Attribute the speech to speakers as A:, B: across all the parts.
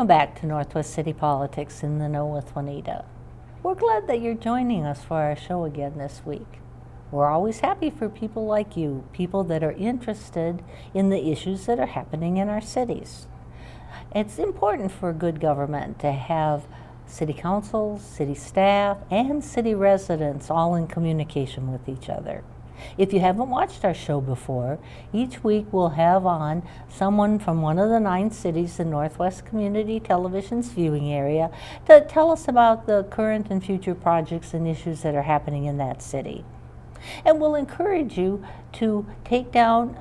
A: Welcome back to Northwest City Politics in the Know with Juanita. We're glad that you're joining us for our show again this week. We're always happy for people like you, people that are interested in the issues that are happening in our cities. It's important for good government to have city councils, city staff, and city residents all in communication with each other. If you haven't watched our show before, each week we'll have on someone from one of the 9 cities in Northwest Community Television's viewing area to tell us about the current and future projects and issues that are happening in that city. And we'll encourage you to take down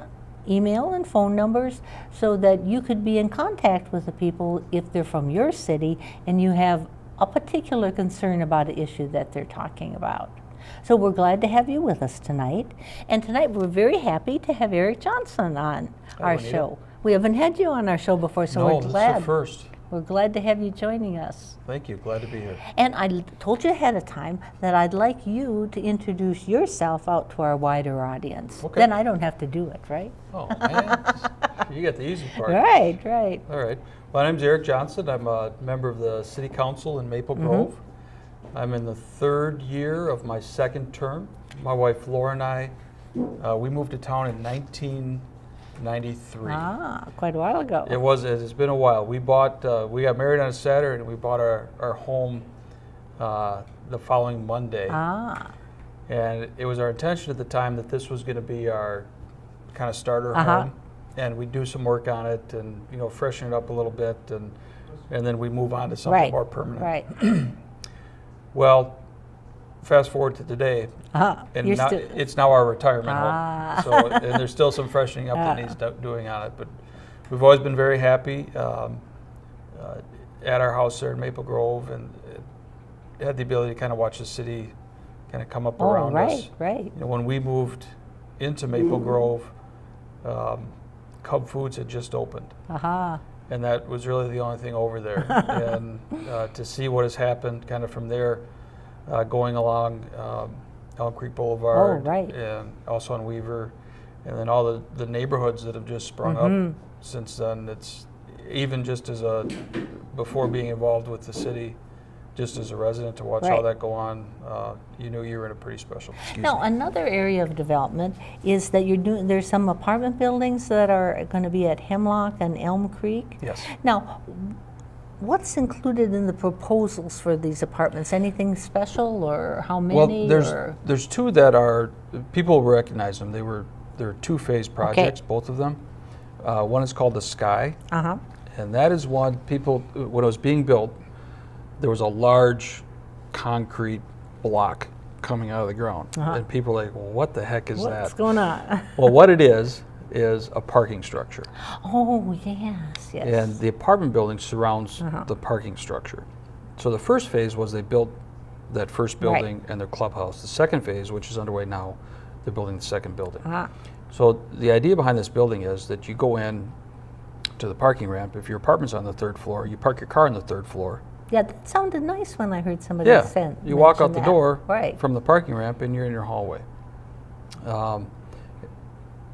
A: email and phone numbers so that you could be in contact with the people if they're from your city and you have a particular concern about an issue that they're talking about. So we're glad to have you with us tonight. And tonight we're very happy to have Erik Johnson on our show. We haven't had you on our show before, so we're glad.
B: This is the first.
A: We're glad to have you joining us.
B: Thank you. Glad to be here.
A: And I told you ahead of time that I'd like you to introduce yourself out to our wider audience.
B: Okay.
A: Then I don't have to do it, right?
B: Oh, man. You got the easy part.
A: Right, right.
B: All right. My name's Erik Johnson. I'm a member of the City Council in Maple Grove. I'm in the 3rd year of my 2nd term. My wife Laura and I, we moved to town in 1993.
A: Ah, quite a while ago.
B: It's been a while. We got married on a Saturday and we bought our home the following Monday.
A: Ah.
B: And it was our intention at the time that this was going to be our kind of starter home. And we do some work on it and, freshen it up a little bit and then we move on to something more permanent.
A: Right.
B: Well, fast forward to today, and it's now our retirement home. So, and there's still some freshening up that needs doing on it, but we've always been very happy at our house there in Maple Grove, and had the ability to kind of watch the city kind of come up around us.
A: Right.
B: When we moved into Maple Grove, Cub Foods had just opened. And that was really the only thing over there. And to see what has happened kind of from there, going along Elm Creek Boulevard, and also on Weaver, and then all the neighborhoods that have just sprung up since then. It's even just before being involved with the city, just as a resident to watch all that go on, you knew you were in a pretty special.
A: Now, another area of development is that there's some apartment buildings that are going to be at Hemlock and Elm Creek.
B: Yes.
A: Now, what's included in the proposals for these apartments? Anything special, or how many?
B: Well, there's 2 that are, people recognize them. They're 2-phase projects, both of them. One is called the Sky, and that is one when it was being built, there was a large concrete block coming out of the ground. And people were like, well, what the heck is that?
A: What's going on?
B: Well, what it is a parking structure.
A: Oh, yes.
B: And the apartment building surrounds the parking structure. So the first phase was they built that first building and their clubhouse. The second phase, which is underway now, they're building the second building. So the idea behind this building is that you go in to the parking ramp. If your apartment's on the 3rd floor, you park your car on the 3rd floor.
A: Yeah, that sounded nice when I heard somebody say.
B: You walk out the door from the parking ramp and you're in your hallway.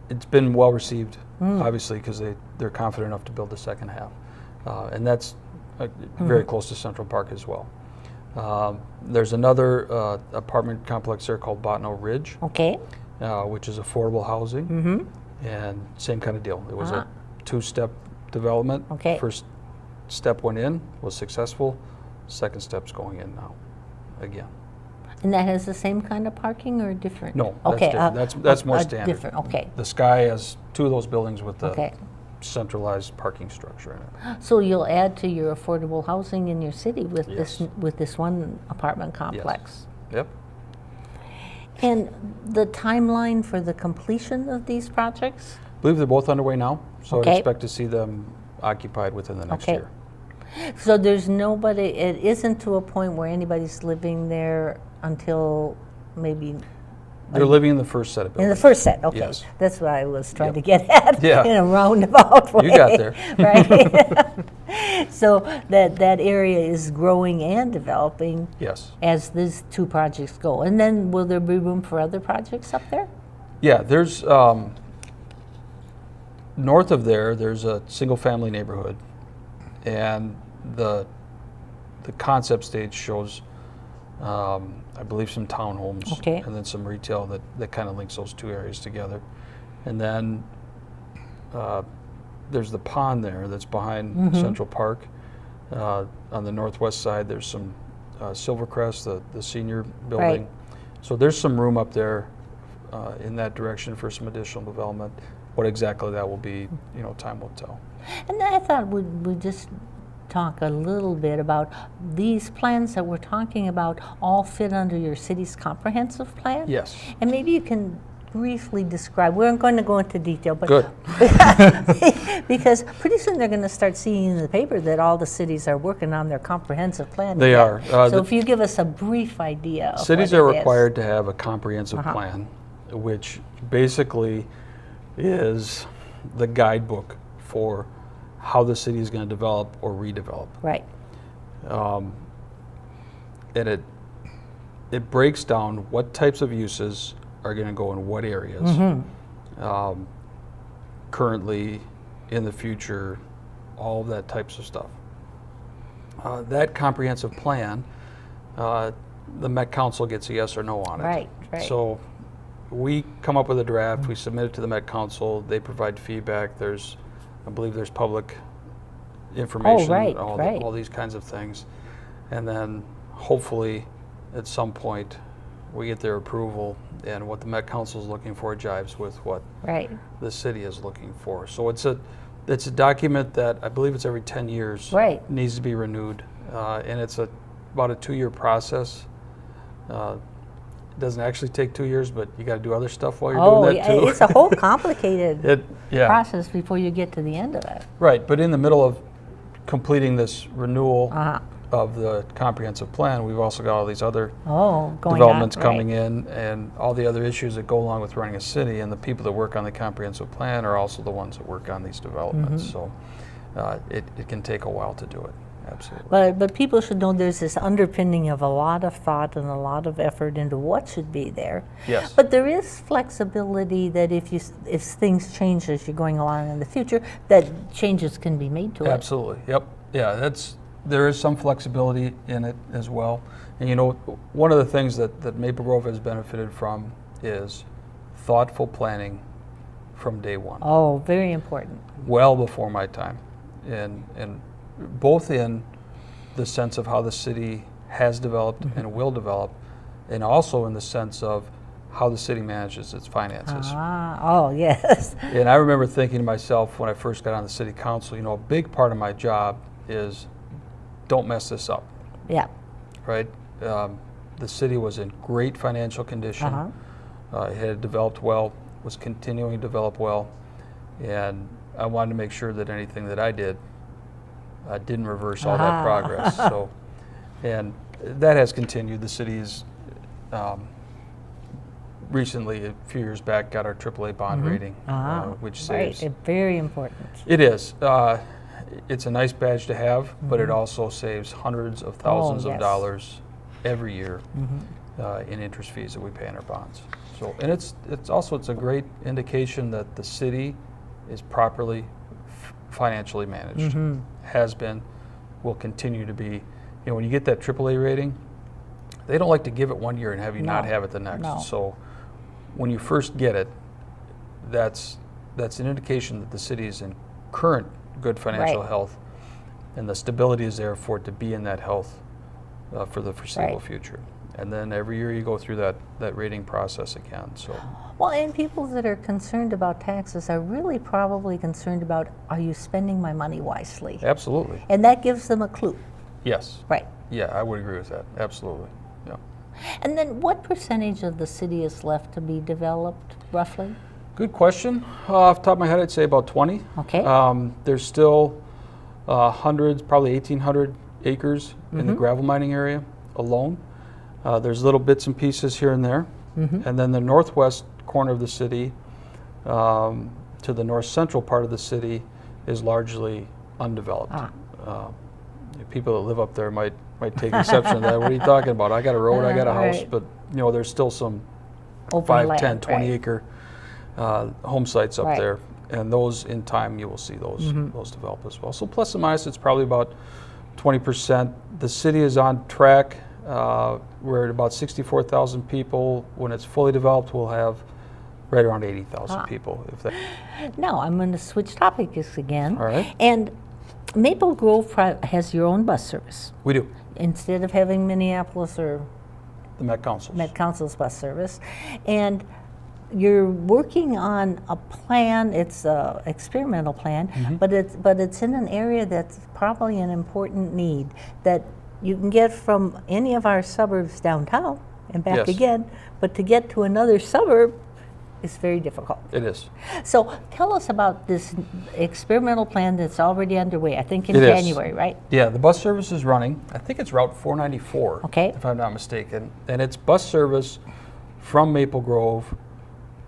B: It's been well received, obviously, because they're confident enough to build the second half. And that's very close to Central Park as well. There's another apartment complex there called Botno Ridge, which is affordable housing. And same kind of deal. It was a 2-step development. First step went in, was successful. Second step's going in now, again.
A: And that has the same kind of parking or different?
B: No, that's more standard.
A: Different,
B: The Sky has 2 of those buildings with the centralized parking structure in it.
A: So you'll add to your affordable housing in your city with this one apartment complex.
B: Yep.
A: And the timeline for the completion of these projects?
B: I believe they're both underway now, so I'd expect to see them occupied within the next year.
A: So there's nobody, it isn't to a point where anybody's living there until maybe...
B: They're living in the first set of buildings.
A: In the first set,
B: Yes.
A: That's what I was trying to get at in a roundabout way.
B: You got there.
A: Right? So that area is growing and developing as these 2 projects go. And then will there be room for other projects up there?
B: Yeah, there's north of there's a single-family neighborhood, and the concept stage shows, I believe, some townhomes,
A: Okay.
B: and then some retail that kind of links those two areas together. And then there's the pond there that's behind Central Park. On the northwest side, there's some Silvercrest, the senior building.
A: Right.
B: So there's some room up there in that direction for some additional development. What exactly that will be, time will tell.
A: And I thought we'd just talk a little bit about these plans that we're talking about all fit under your city's comprehensive plan?
B: Yes.
A: And maybe you can briefly describe, we aren't going to go into detail, but
B: Good.
A: because pretty soon they're going to start seeing in the paper that all the cities are working on their comprehensive plan.
B: They are.
A: So if you give us a brief idea of
B: cities
A: what
B: are
A: it is.
B: required to have a comprehensive plan, which basically is the guidebook for how the city is going to develop or redevelop.
A: Right.
B: And it breaks down what types of uses are going to go in what areas. Currently, in the future, all of that types of stuff. That comprehensive plan, the Met Council gets a yes or no on it.
A: Right, right.
B: So we come up with a draft, we submit it to the Met Council, they provide feedback. I believe there's public information, all these kinds of things. And then hopefully at some point we get their approval, and what the Met Council is looking for jives with what the city is looking for. So it's a document that I believe it's every 10 years needs to be renewed, and it's about a 2-year process. It doesn't actually take 2 years, but you got to do other stuff while you're doing that too.
A: It's a whole complicated
B: yeah.
A: process before you get to the end of it.
B: Right, but in the middle of completing this renewal of the comprehensive plan, we've also got all these other developments coming in, and all the other issues that go along with running a city, and the people that work on the comprehensive plan are also the ones that work on these developments. So it can take a while to do it. Absolutely.
A: But people should know there's this underpinning of a lot of thought and a lot of effort into what should be there.
B: Yes.
A: But there is flexibility that if things change as you're going along in the future, that changes can be made to it.
B: Absolutely. Yep. Yeah. There is some flexibility in it as well. And one of the things that Maple Grove has benefited from is thoughtful planning from day one.
A: Oh, very important.
B: Well before my time, and both in the sense of how the city has developed and will develop, and also in the sense of how the city manages its finances.
A: Oh, yes.
B: And I remember thinking to myself when I first got on the city council, a big part of my job is don't mess this up.
A: Yeah.
B: Right? The city was in great financial condition. It had developed well, was continuing to develop well, and I wanted to make sure that anything that I did didn't reverse all that progress. So, and that has continued. The city's recently, a few years back, got our AAA bond rating, which saves.
A: Right, very important.
B: It is. It's a nice badge to have, but it also saves hundreds of thousands of dollars every year in interest fees that we pay on our bonds. So, and it's a great indication that the city is properly financially managed. Has been, will continue to be. When you get that AAA rating, they don't like to give it 1 year and have you not have it the next.
A: No.
B: So when you first get it, that's an indication that the city is in current good financial health, and the stability is there for it to be in that health for the foreseeable future. And then every year you go through that rating process again. So.
A: Well, and people that are concerned about taxes are really probably concerned about, are you spending my money wisely?
B: Absolutely.
A: And that gives them a clue.
B: Yes.
A: Right.
B: Yeah, I would agree with that. Absolutely. Yeah.
A: And then what percentage of the city is left to be developed, roughly?
B: Good question. Off the top of my head, I'd say about 20.
A: Okay.
B: There's still hundreds, probably 1,800 acres in the gravel mining area alone. There's little bits and pieces here and there. And then the northwest corner of the city to the north central part of the city is largely undeveloped. People that live up there might take exception to that. What are you talking about? I got a road, I got a house, but there's still some
A: Open
B: 5,
A: land,
B: 10, 20 acre home sites up there, and those in time you will see those develop as well. So plus and minus, it's probably about 20%. The city is on track. We're at about 64,000 people. When it's fully developed, we'll have right around 80,000 people. If that.
A: Now, I'm going to switch topics again.
B: All right.
A: And Maple Grove has your own bus service.
B: We do.
A: Instead of having Minneapolis or
B: The Met Council's.
A: Met Council's bus service. And you're working on a plan, it's an experimental plan, but it's in an area that's probably an important need that you can get from any of our suburbs downtown and back
B: Yes.
A: again, but to get to another suburb is very difficult.
B: It is.
A: So tell us about this experimental plan that's already underway, I think in
B: It is.
A: January, right?
B: Yeah, the bus service is running. I think it's Route 494,
A: Okay.
B: if I'm not mistaken. And it's bus service from Maple Grove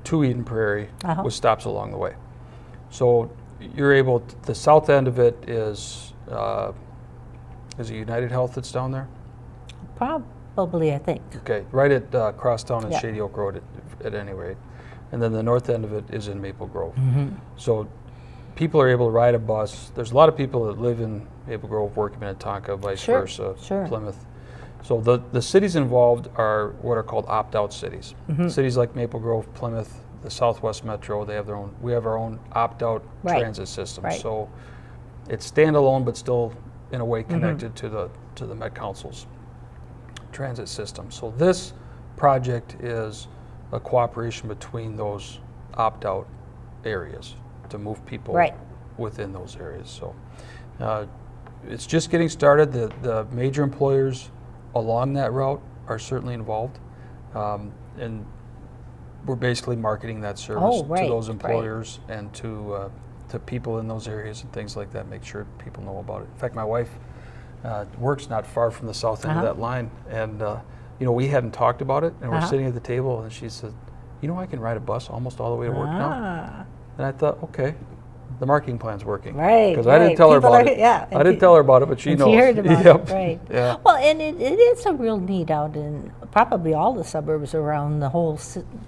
B: to Eden Prairie with stops along the way. So you're able, the south end of it is it United Health that's down there?
A: Probably, I think.
B: Okay, right at Crosstown and
A: Yeah.
B: Shady Oak Road at any rate. And then the north end of it is in Maple Grove. So people are able to ride a bus. There's a lot of people that live in Maple Grove, work in Minnetonka, vice versa, Plymouth. So the cities involved are what are called opt-out cities. Cities like Maple Grove, Plymouth, the Southwest Metro, they have their own. We have our own opt-out transit system. So it's standalone, but still in a way connected to the Met Council's transit system. So this project is a cooperation between those opt-out areas to move people within those areas. So it's just getting started. The major employers along that route are certainly involved, and we're basically marketing that service to those employers and to people in those areas and things like that. Make sure people know about it. In fact, my wife works not far from the south end of that line, and you know, we hadn't talked about it, and we're sitting at the table, and she said, "You know, I can ride a bus almost all the way to work now." And I thought, okay, the marketing plan's working. Because I didn't tell her about it. I didn't tell her about it, but she knows.
A: She heard about it, right.
B: Yeah.
A: Well, and it is a real need out in probably all the suburbs around the whole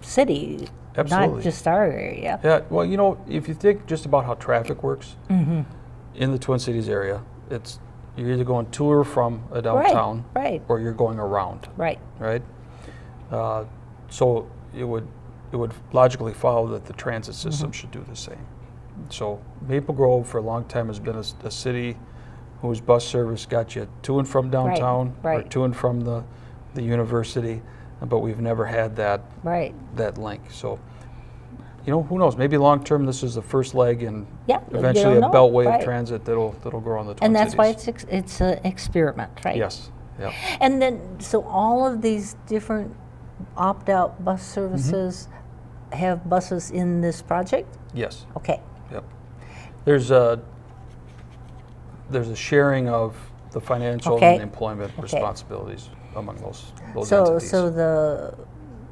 A: city,
B: Absolutely.
A: not just our area.
B: Yeah, well, you know, if you think just about how traffic works in the Twin Cities area, it's you're either going to or from a downtown, or you're going around, right? So it would logically follow that the transit system should do the same. So Maple Grove for a long time has been a city whose bus service got you to and from downtown or to and from the university, but we've never had that link. So, you know, who knows? Maybe long term this is the first leg, and eventually a beltway of transit that'll grow on the Twin Cities.
A: And that's why it's an experiment, right?
B: Yes. Yeah.
A: And then, so all of these different opt-out bus services have buses in this project?
B: Yes.
A: Okay.
B: Yep. There's a sharing of the financial and employment responsibilities among those entities.
A: So the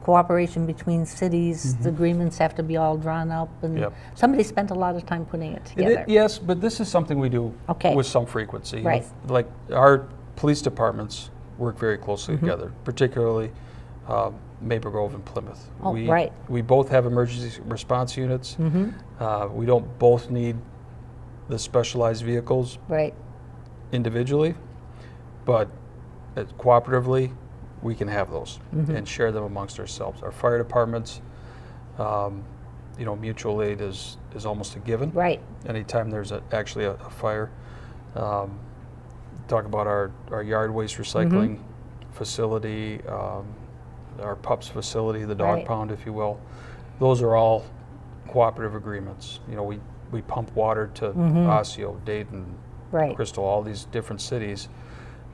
A: cooperation between cities, the agreements have to be all drawn up, and somebody spent a lot of time putting it together.
B: Yes, but this is something we do with some frequency.
A: Right.
B: Like our police departments work very closely together, particularly Maple Grove and Plymouth. We both have emergency response units. We don't both need the specialized vehicles individually, but cooperatively we can have those and share them amongst ourselves. Our fire departments, you know, mutual aid is almost a given. Anytime there's actually a fire. Talk about our yard waste recycling facility, our pups facility, the dog pound, if you will. Those are all cooperative agreements. You know, we pump water to Osseo, Dayton, Crystal, all these different cities.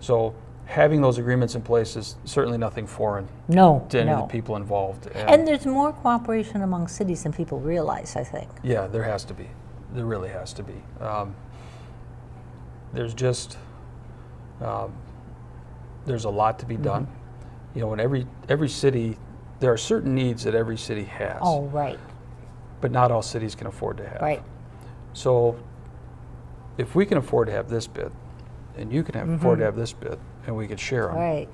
B: So having those agreements in place is certainly nothing foreign to any of the people involved.
A: And there's more cooperation among cities than people realize, I think.
B: Yeah, there has to be. There really has to be. There's just there's a lot to be done. You know, in every city, there are certain needs that every city has. But not all cities can afford to have. So if we can afford to have this bit, and you can afford to have this bit, and we could share them,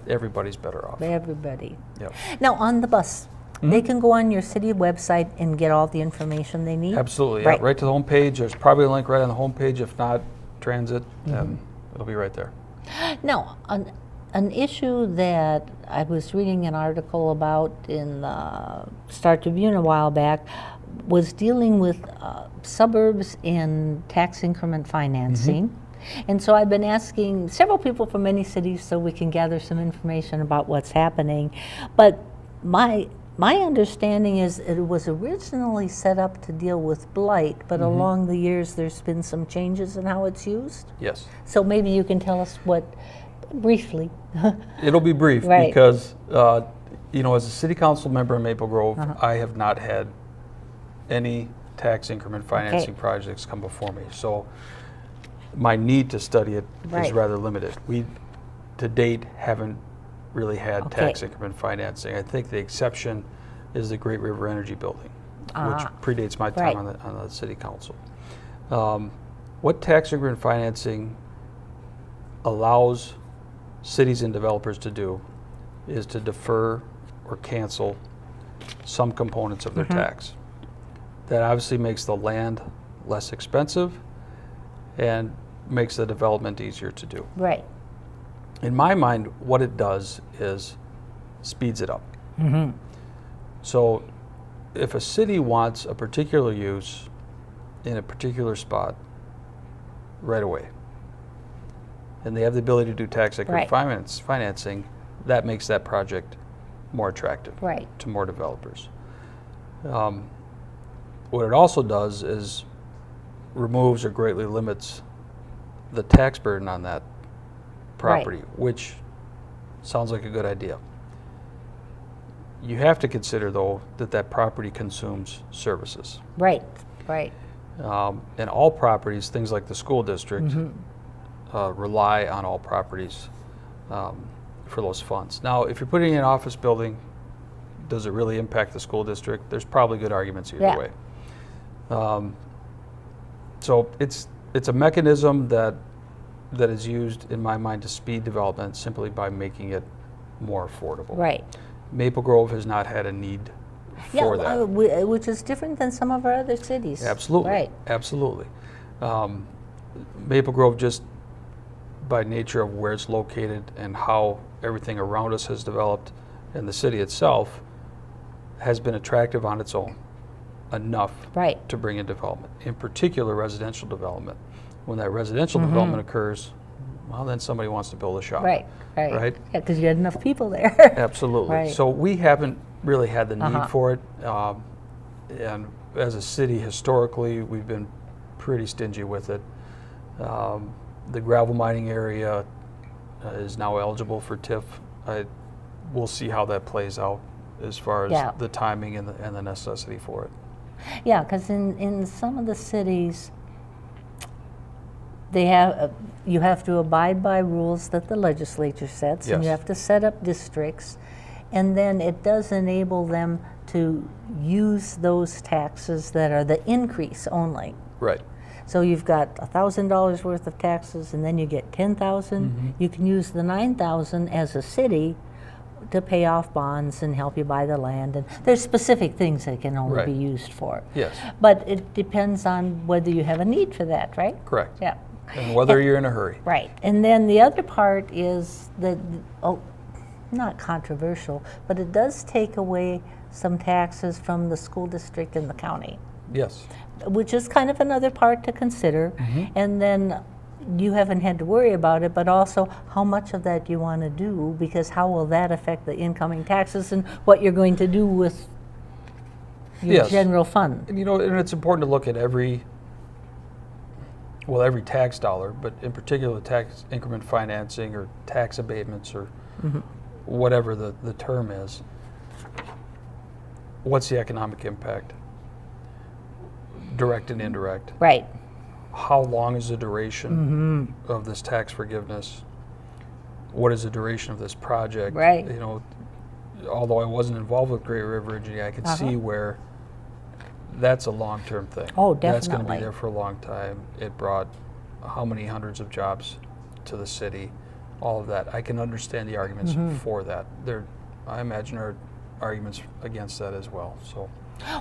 B: everybody's better off.
A: Everybody.
B: Yep.
A: Now on the bus, they can go on your city website and get all the information they need?
B: Absolutely. Right to the home page. There's probably a link right on the home page. If not, transit, and it'll be right there.
A: Now, an issue that I was reading an article about in the Star Tribune a while back was dealing with suburbs and tax increment financing. And so I've been asking several people from many cities so we can gather some information about what's happening. But my understanding is it was originally set up to deal with blight, but along the years there's been some changes in how it's used.
B: Yes.
A: So maybe you can tell us what, briefly.
B: It'll be brief
A: Right.
B: because, you know, as a city council member in Maple Grove, I have not had any tax increment financing projects come before me. So my need to study it is rather limited. We, to date, haven't really had tax increment financing. I think the exception is the Great River Energy Building, which predates my time on the city council. What tax increment financing allows cities and developers to do is to defer or cancel some components of their tax. That obviously makes the land less expensive and makes the development easier to do.
A: Right.
B: In my mind, what it does is speeds it up. So if a city wants a particular use in a particular spot right away, and they have the ability to do tax increment financing, that makes that project more attractive to more developers. What it also does is removes or greatly limits the tax burden on that property, which sounds like a good idea. You have to consider, though, that that property consumes services.
A: Right.
B: And all properties, things like the school district, rely on all properties for those funds. Now, if you're putting in an office building, does it really impact the school district? There's probably good arguments either way. So it's a mechanism that is used, in my mind, to speed development simply by making it more affordable.
A: Right.
B: Maple Grove has not had a need for that.
A: Which is different than some of our other cities.
B: Absolutely.
A: Right.
B: Absolutely. Maple Grove, just by nature of where it's located and how everything around us has developed, and the city itself has been attractive on its own enough to bring in development, in particular residential development. When that residential development occurs, well, then somebody wants to build a shop. Right?
A: Yeah, because you had enough people there.
B: Absolutely. So we haven't really had the need for it. And as a city, historically, we've been pretty stingy with it. The gravel mining area is now eligible for TIF. We'll see how that plays out as far as the timing and the necessity for it.
A: Yeah, because in some of the cities, they have you have to abide by rules that the legislature sets, and you have to set up districts, and then it does enable them to use those taxes that are the increase only.
B: Right.
A: So you've got $1,000 worth of taxes, and then you get $10,000. You can use the $9,000 as a city to pay off bonds and help you buy the land. And there's specific things that can only be used for.
B: Yes.
A: But it depends on whether you have a need for that, right?
B: Correct.
A: Yeah.
B: And whether you're in a hurry.
A: Right. And then the other part is that, not controversial, but it does take away some taxes from the school district and the county.
B: Yes.
A: Which is kind of another part to consider. And then you haven't had to worry about it, but also how much of that you want to do, because how will that affect the incoming taxes and what you're going to do with your general fund?
B: And and it's important to look at every tax dollar, but in particular tax increment financing or tax abatements or whatever the term is. What's the economic impact? Direct and indirect.
A: Right.
B: How long is the duration of this tax forgiveness? What is the duration of this project?
A: Right.
B: Although I wasn't involved with Great River Energy, I could see where that's a long-term thing.
A: Oh, definitely.
B: That's going to be there for a long time. It brought how many hundreds of jobs to the city, all of that. I can understand the arguments for that. I imagine there are arguments against that as well. So.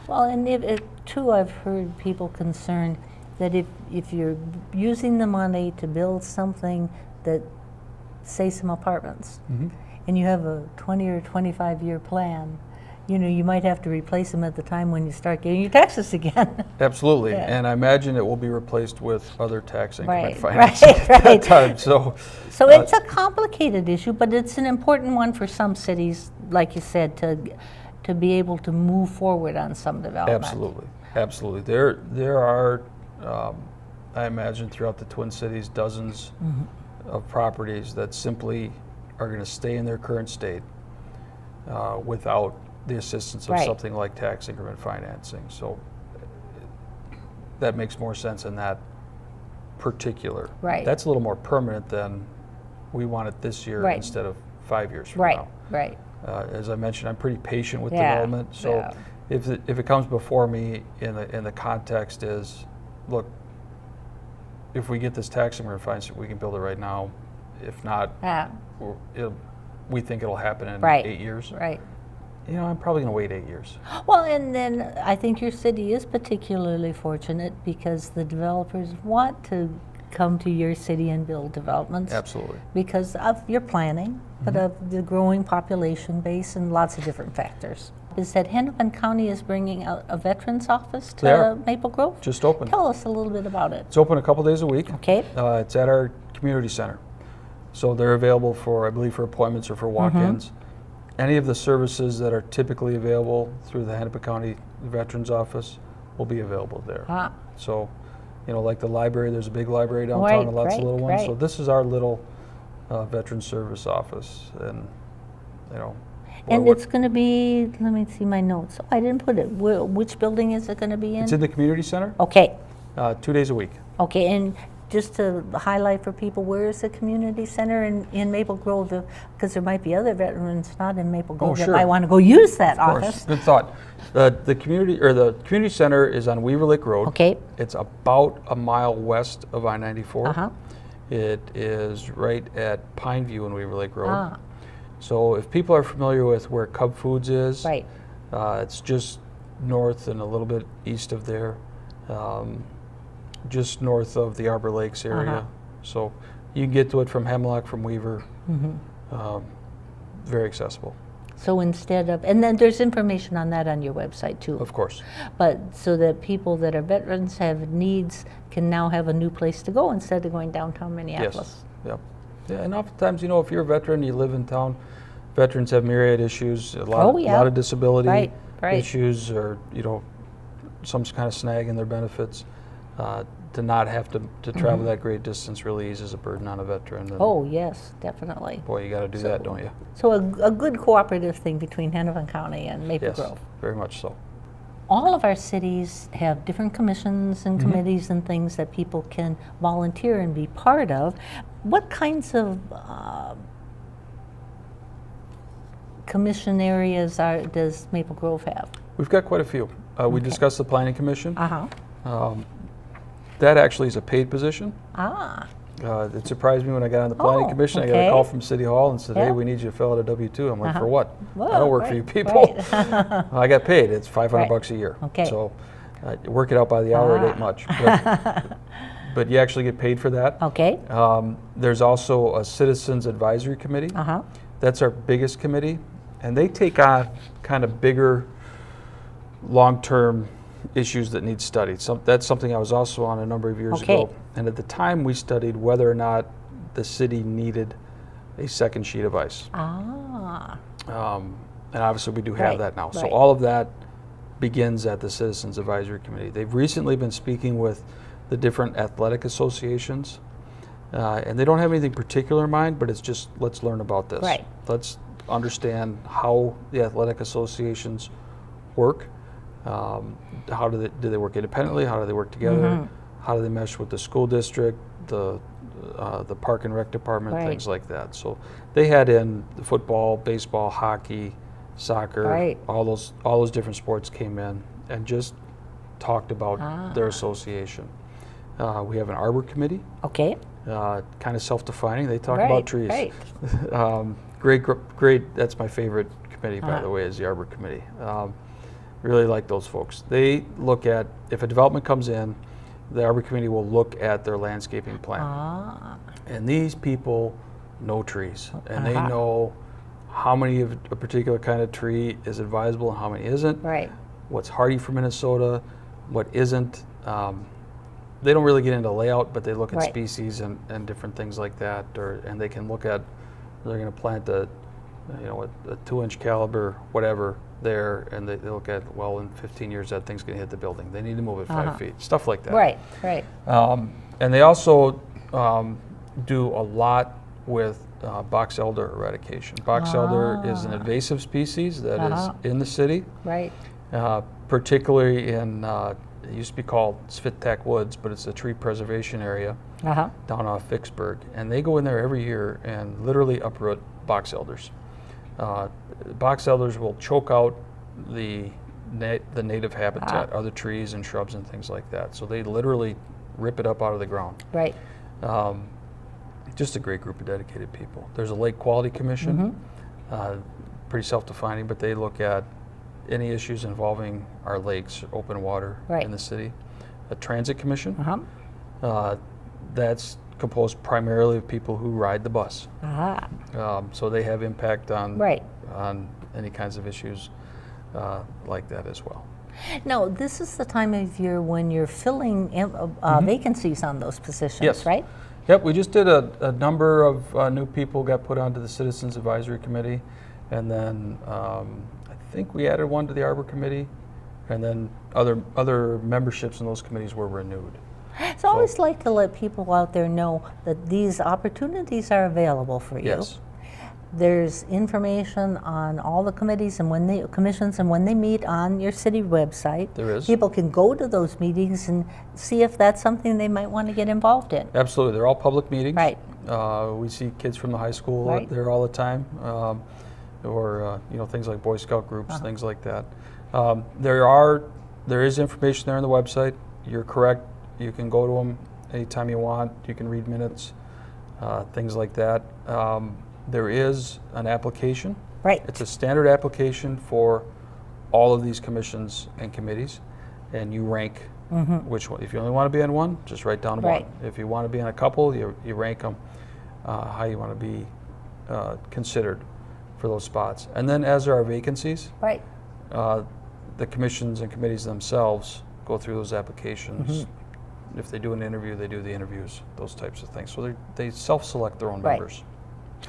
A: Well, and too, I've heard people concerned that if you're using the money to build something that, say some apartments, and you have a 20 or 25 year plan, you might have to replace them at the time when you start getting your taxes again.
B: Absolutely,
A: Yeah.
B: and I imagine it will be replaced with other tax increment
A: Right,
B: financing at that time. So
A: it's a complicated issue, but it's an important one for some cities, like you said, to be able to move forward on some development.
B: Absolutely. There are, I imagine, throughout the Twin Cities, dozens of properties that simply are going to stay in their current state without the assistance of something like tax increment financing. So that makes more sense in that particular.
A: Right.
B: That's a little more permanent than we want it this year instead of 5 years from now.
A: Right.
B: As I mentioned, I'm pretty patient with development. So if it comes before me in the context is, look, if we get this tax increment financing, we can build it right now. If not, we think it'll happen in 8 years.
A: Right.
B: I'm probably going to wait 8 years.
A: Well, and then I think your city is particularly fortunate because the developers want to come to your city and build developments.
B: Absolutely.
A: Because of your planning, but of the growing population base and lots of different factors. Is that Hennepin County is bringing out a veterans office to Maple Grove?
B: Just opened.
A: Tell us a little bit about it.
B: It's open a couple days a week.
A: Okay.
B: It's at our community center. So they're available for, I believe, for appointments or for walk-ins. Any of the services that are typically available through the Hennepin County Veterans Office will be available there. So, like the library, there's a big library downtown and lots of little ones. So this is our little veteran service office, and
A: and it's going to be, let me see my notes. I didn't put it. Which building is it going to be in?
B: It's in the community center.
A: Okay.
B: 2 days a week.
A: Okay, and just to highlight for people, where is the community center in Maple Grove? Because there might be other veterans not in Maple Grove that might want to go use that office.
B: Good thought. The community center is on Weaver Lake Road.
A: Okay.
B: It's about a mile west of I-94. It is right at Pineview and Weaver Lake Road. So if people are familiar with where Cub Foods is, it's just north and a little bit east of there. Just north of the Arbor Lakes area. So you can get to it from Hemlock, from Weaver. Very accessible.
A: So instead of, and then there's information on that on your website too.
B: Of course.
A: But so that people that are veterans have needs can now have a new place to go instead of going downtown Minneapolis.
B: Yes. Yeah, and oftentimes, if you're a veteran, you live in town, veterans have myriad issues, a lot of disability issues, or, some kind of snag in their benefits. To not have to travel that great distance really eases a burden on a veteran.
A: And yes, definitely.
B: Boy, you got to do that, don't you?
A: So a good cooperative thing between Hennepin County and Maple Grove.
B: Very much so.
A: All of our cities have different commissions and committees and things that people can volunteer and be part of. What kinds of commission areas does Maple Grove have?
B: We've got quite a few. We discussed the Planning Commission. That actually is a paid position. It surprised me when I got on the Planning Commission. I got a call from City Hall and said, hey, we need you to fill out a W-2. I'm like, for what? I don't work for you people. I got paid. It's $500 a year. So work it out by the hour, it ain't much. But you actually get paid for that. There's also a Citizens Advisory Committee. That's our biggest committee. And they take on kind of bigger, long-term issues that need studied. That's something I was also on a number of years ago. And at the time, we studied whether or not the city needed a second sheet of ice. And obviously, we do have that now. So all of that begins at the Citizens Advisory Committee. They've recently been speaking with the different athletic associations. And they don't have anything particular in mind, but it's just, let's learn about this. Let's understand how the athletic associations work. How do they work independently? How do they work together? How do they mesh with the school district, the park and rec department, things like that. So they had in the football, baseball, hockey, soccer, all those different sports came in and just talked about their association. We have an arbor committee. Kind of self-defining. They talk about trees. Great. That's my favorite committee, by the way, is the arbor committee. Really like those folks. They look at, if a development comes in the Arbor Committee will look at their landscaping plan. And these people know trees, and they know how many of a particular kind of tree is advisable and how many isn't.
A: Right.
B: What's hardy for Minnesota, what isn't. They don't really get into layout, but they look at species and different things like that, and they can look at, they're going to plant a 2-inch caliber, whatever, there, and they look at, well, in 15 years that thing's going to hit the building. They need to move it 5 feet, stuff like that.
A: Right.
B: And they also do a lot with box elder eradication. Box elder is an invasive species that is in the city.
A: Right.
B: Particularly in, it used to be called Svitak Woods, but it's a tree preservation area down off Vicksburg. And they go in there every year and literally uproot box elders. Box elders will choke out the native habitat, other trees and shrubs and things like that. So they literally rip it up out of the ground.
A: Right.
B: Just a great group of dedicated people. There's a Lake Quality Commission, pretty self-defining, but they look at any issues involving our lakes, open water in the city. A Transit Commission, that's composed primarily of people who ride the bus. So they have impact on any kinds of issues like that as well.
A: Now, this is the time of year when you're filling vacancies on those positions, right?
B: Yep, we just did a number of new people got put onto the Citizens Advisory Committee, and then I think we added one to the Arbor Committee, and then other memberships in those committees were renewed.
A: So I always like to let people out there know that these opportunities are available for you.
B: Yes.
A: There's information on all the committees and commissions and when they meet on your city website.
B: There is.
A: People can go to those meetings and see if that's something they might want to get involved in.
B: Absolutely, they're all public meetings.
A: Right.
B: We see kids from the high school there all the time, or things like Boy Scout groups, things like that. There is information there on the website. You're correct. You can go to them anytime you want. You can read minutes, things like that. There is an application.
A: Right.
B: It's a standard application for all of these commissions and committees, and you rank which one. If you only want to be on one, just write down one. If you want to be on a couple, you rank them how you want to be considered for those spots. And then as there are vacancies, the commissions and committees themselves go through those applications. If they do an interview, they do the interviews, those types of things. So they self-select their own members.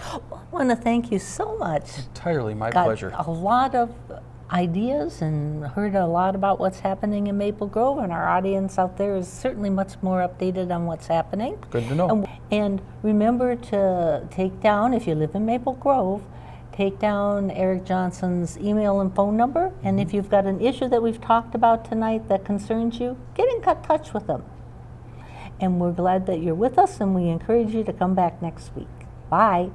A: I want to thank you so much.
B: Entirely my
A: Got
B: pleasure.
A: A lot of ideas and heard a lot about what's happening in Maple Grove, and our audience out there is certainly much more updated on what's happening.
B: Good to know.
A: And remember to take down, if you live in Maple Grove, take down Erik Johnson's email and phone number, and if you've got an issue that we've talked about tonight that concerns you, get in touch with them. And we're glad that you're with us, and we encourage you to come back next week. Bye.